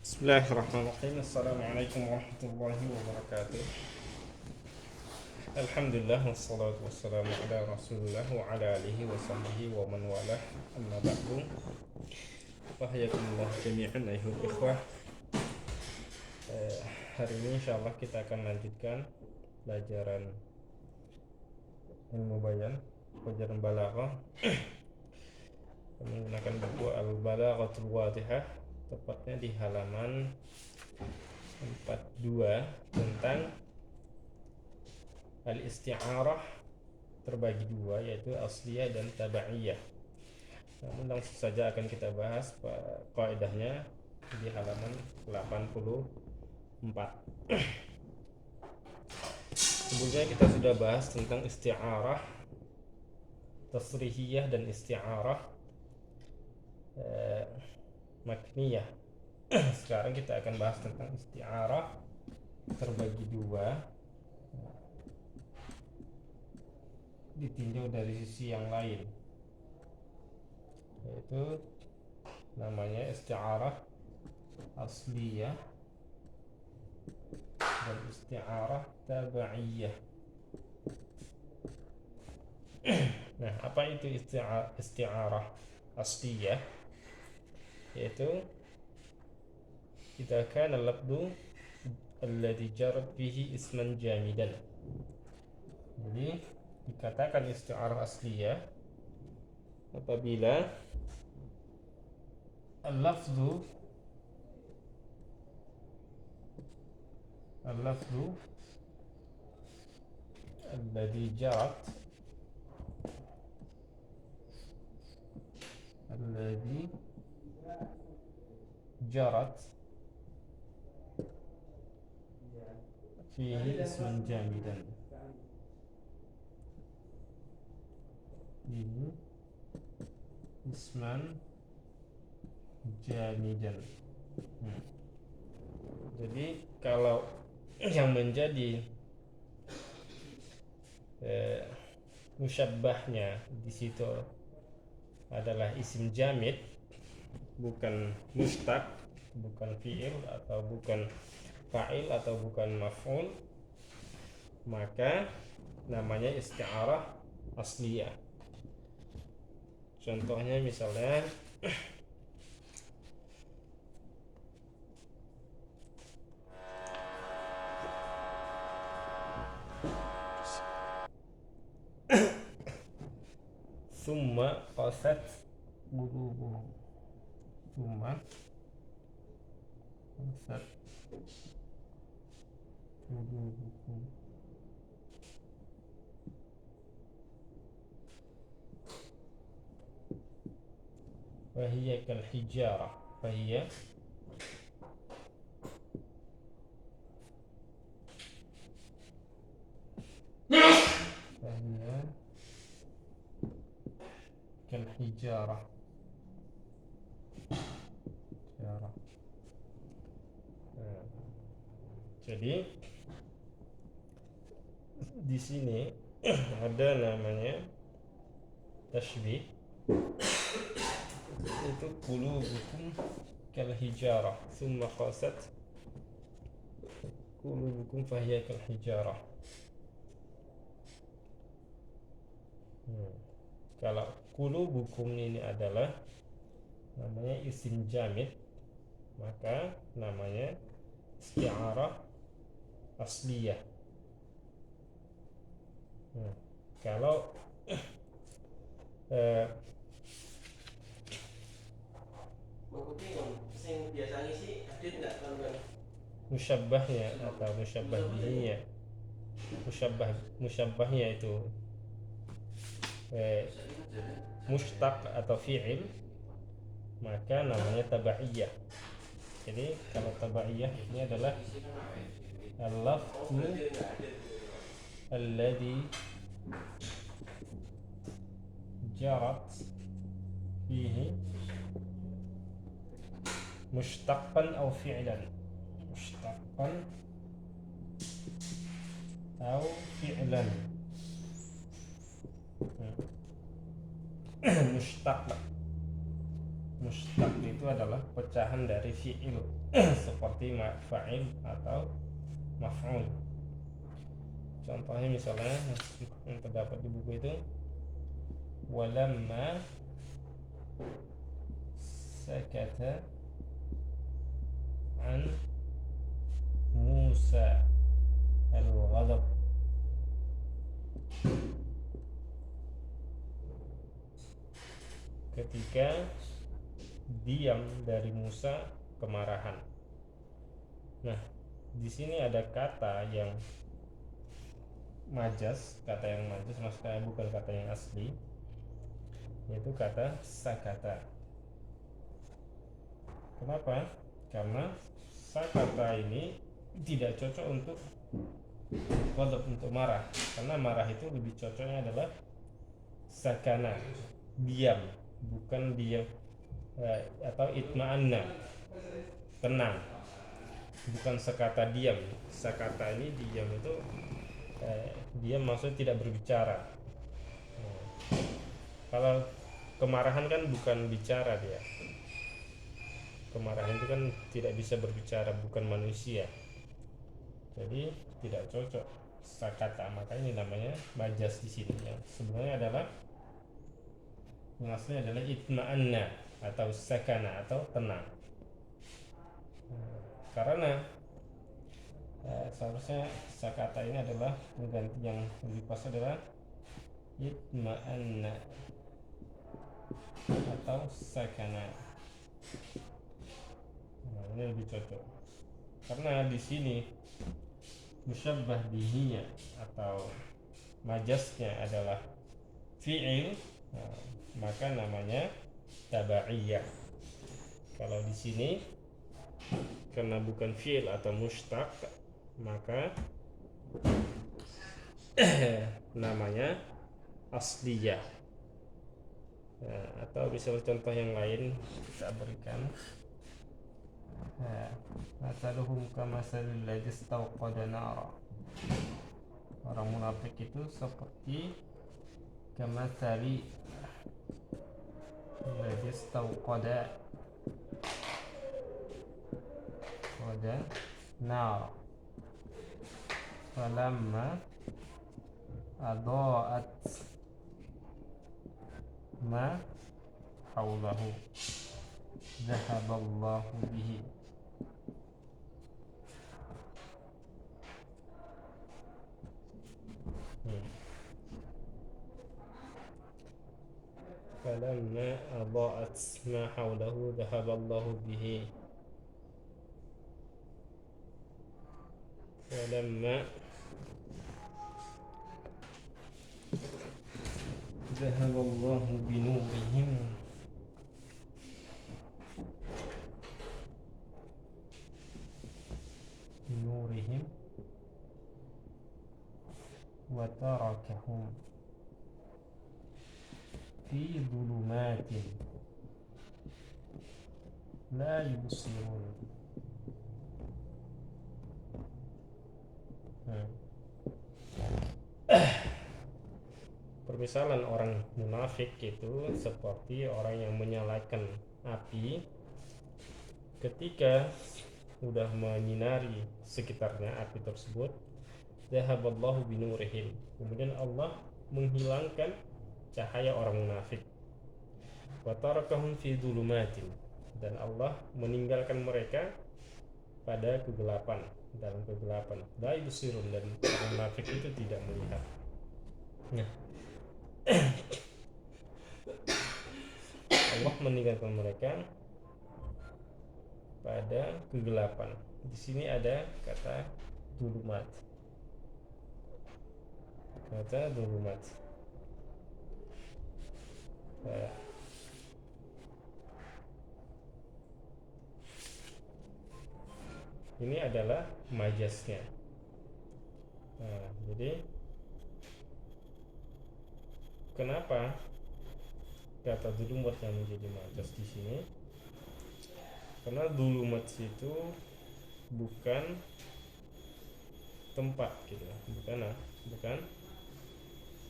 Bismillahirrahmanirrahim. Assalamualaikum warahmatullahi wabarakatuh. Alhamdulillah wassalatu wassalamu ala Rasulillah wa ala alihi wa sahbihi wa man walah. Amma ba'du. Fahayakumullah jami'an ayuhal ikhwah. Hari ini insyaallah kita akan lanjutkan pelajaran ilmu bayan, pelajaran balaghah menggunakan buku Al-Balaghatul Wadhihah, tepatnya di halaman 42 tentang al-isti'arah terbagi dua, yaitu asliyah dan tabaiyah. Namun langsung saja akan kita bahas kaidahnya di halaman 84. Sebelumnya kita sudah bahas tentang isti'arah tasrihiyah dan isti'arah makniyah. Sekarang kita akan bahas tentang isti'arah terbagi dua, ditinjau dari sisi yang lain, yaitu namanya isti'arah asliyah dan isti'arah tabaiyah. Nah, apa itu isti'arah asliyah? Yaitu idza kana al-lafdhu alladhi jarat bihi isman jamidan. Jadi dikatakan isti'arah asliyah apabila al-lafdhu alladhi jarat fihi isman jamidan. Ini isman jamidan. Jadi kalau yang menjadi musyabbahnya di situ adalah isim jamid, bukan mustaq, bukan fi'il atau bukan fa'il atau bukan maf'ul, maka namanya isti'arah asliyah. Contohnya misalnya summa qasat qulubuhum, summa qasat qulubuhum, fahiya kal hijarah, fahiya kal hijarah. Jadi di sini ada namanya tashbih, itu qulubukum kal hijarah, summa qasat qulubukum fahiya kal hijarah. Kalau qulubukum ini adalah namanya isim jamid, maka namanya isti'arah asliyah. Kalau musyabbahnya atau musyabbah bihinya, musyabbahnya itu mushtaq atau fi'il, maka namanya tabaiyah. Jadi kalau tabaiyah ini adalah al-lafzu alladhi jarat fihi mushtaqan aw fi'lan, mushtaqan aw fi'lan. Mushtaq Mushtaq itu adalah pecahan dari fi'il seperti fa'il atau maf'ul. Contohnya misalnya yang terdapat di buku itu, walamma sakata an Musa al-ghadab. Ketika diam dari Musa kemarahan. Nah, di sini ada kata yang majas, maksudnya bukan kata yang asli, yaitu kata sakata. Kenapa? Karena sakata ini tidak cocok untuk ghadab, untuk marah, karena marah itu lebih cocoknya adalah sakana, diam, bukan diam, atau itma'anna, tenang, bukan sakata diam. Sakata ini diam itu diam maksudnya tidak berbicara. Kalau kemarahan kan bukan bicara dia. Kemarahan itu kan tidak bisa berbicara, bukan manusia. Jadi tidak cocok sakata, makanya ini namanya majas di sini. Yang sebenarnya adalah yang aslinya adalah itma'anna atau sakana atau tenang. Karena seharusnya sakata ini adalah mengganti, yang lebih pas adalah itma'anna atau sakana. Nah, ini lebih cocok karena di sini musyabbah bihinya atau majasnya adalah fi'il, nah, maka namanya tabaiyah. Kalau di sini karena bukan fi'il atau mushtaq, maka namanya asliyah. Nah, atau misal contoh yang lain kita berikan, masaluhum kamasalil ladzi istauqada nara. Orang munafik itu seperti kamasali ladzi istauqada nar falamma adaat ma haulahu dhahaballahu bihi. Falamma adaat ma haulahu dhahaballahu bihi. Falamma dhahaballahu binurihim wa tarakahum fi dhulumatin la yubsirun. Permisalan orang munafik itu seperti orang yang menyalakan api ketika sudah menyinari sekitarnya api tersebut, dhahaballahu binurihim, kemudian Allah menghilangkan cahaya orang munafik, wa tarakahum fi dhulumatin, dan Allah meninggalkan mereka pada kegelapan, dalam kegelapan, la yubsirun, dan orang munafik itu tidak melihat. Nah, Allah meninggalkan mereka pada kegelapan. Di sini ada kata dulumat. Kata dulumat. Ini adalah majasnya. Nah, jadi kenapa kata dulumat yang menjadi majas di sini? Karena dulumat itu bukan tempat gitu, bukan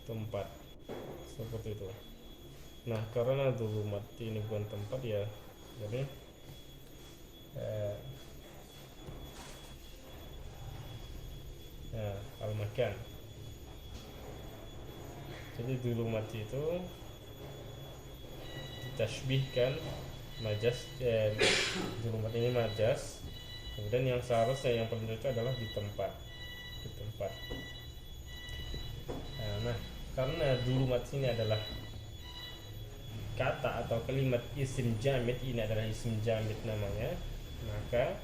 tempat seperti itu. Nah, karena dulumat ini bukan tempat, ya Jadi eh, nah, al-makan. Jadi dulumat itu ditashbihkan majas, dulumat ini majas. Kemudian yang seharusnya yang paling cocok adalah di tempat, di tempat. Nah, karena dulumat ini adalah kata atau kalimat isim jamid, ini adalah isim jamid namanya, maka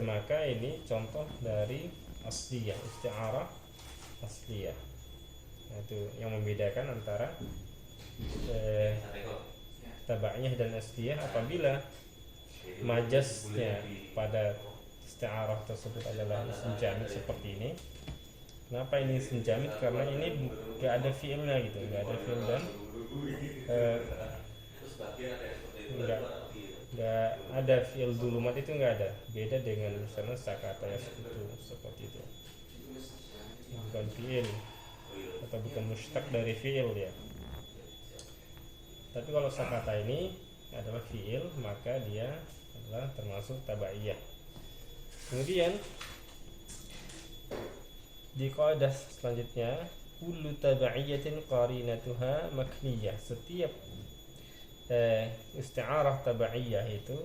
maka ini contoh dari asliyah, isti'arah asliyah. Nah, itu yang membedakan antara tabaiyah dan asliyah. Apabila majasnya pada isti'arah tersebut adalah isim jamid seperti ini. Kenapa ini isim jamid? Karena ini gak ada fiilnya gitu, gak ada fiil dan nggak ada fiil dulumat itu nggak ada. Beda dengan misalnya sakata ya seperti itu, bukan fiil atau bukan mustaq dari fiil ya. Tapi kalau sakata ini adalah fiil, maka dia adalah termasuk tabaiyah. Kemudian di kaidah selanjutnya, kullu tabaiyatin qarinatuha makniyah. Setiap isti'arah tabaiyah itu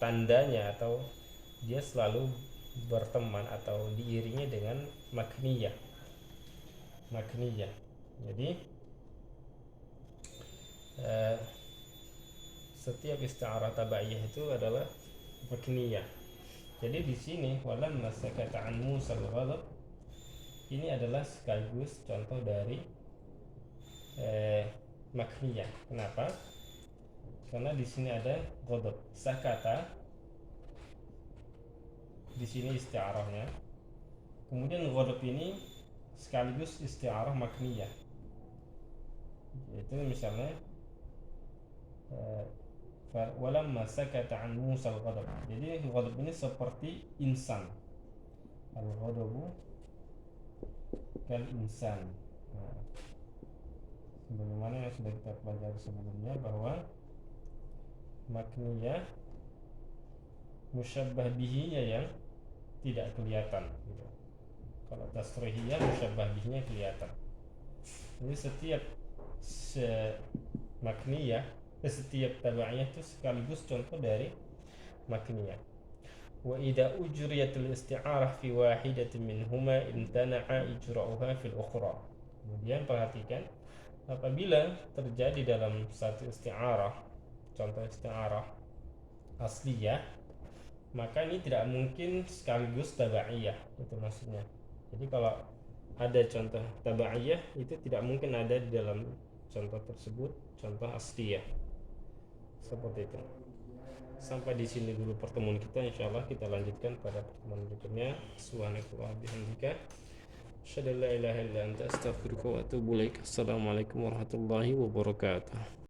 tandanya atau dia selalu berteman atau diiringi dengan makniyah. Makniyah. Jadi setiap isti'arah tabaiyah itu adalah makniyah. Jadi di sini walam masakata an Musa al-ghadab, ini adalah sekaligus contoh dari makniyah. Kenapa? Karena di sini ada ghadab, sakata di sini isti'arahnya. Kemudian ghadab ini sekaligus isti'arah makniyah. Yaitu misalnya walamma sakata an Musa al-ghadab. Jadi ghadab ini seperti insan. Al-ghadabu kal insan. Nah, sebagaimana yang sudah kita pelajari sebelumnya bahwa makniyah musyabbah bihinya yang tidak kelihatan gitu. Kalau tasrihiyah musyabbah bihinya kelihatan. Jadi setiap makniyah, setiap tabaiyah itu sekaligus contoh dari makniyah. Wa idza ujriyatul isti'arah fi wahidatin minhuma imtana'a ijra'uha fil ukhra. Kemudian perhatikan, apabila terjadi dalam satu isti'arah, contoh isti'arah asliyah, maka ini tidak mungkin sekaligus tabaiyah, itu maksudnya. Jadi kalau ada contoh tabaiyah itu tidak mungkin ada di dalam contoh tersebut, contoh asliyah. Seperti itu. Sampai di sini dulu pertemuan kita, insyaallah kita lanjutkan pada pertemuan berikutnya. Subhanakallahumma bihamdika asyhadu an la ilaha illa anta astaghfiruka wa atubu ilaik. Assalamualaikum warahmatullahi wabarakatuh.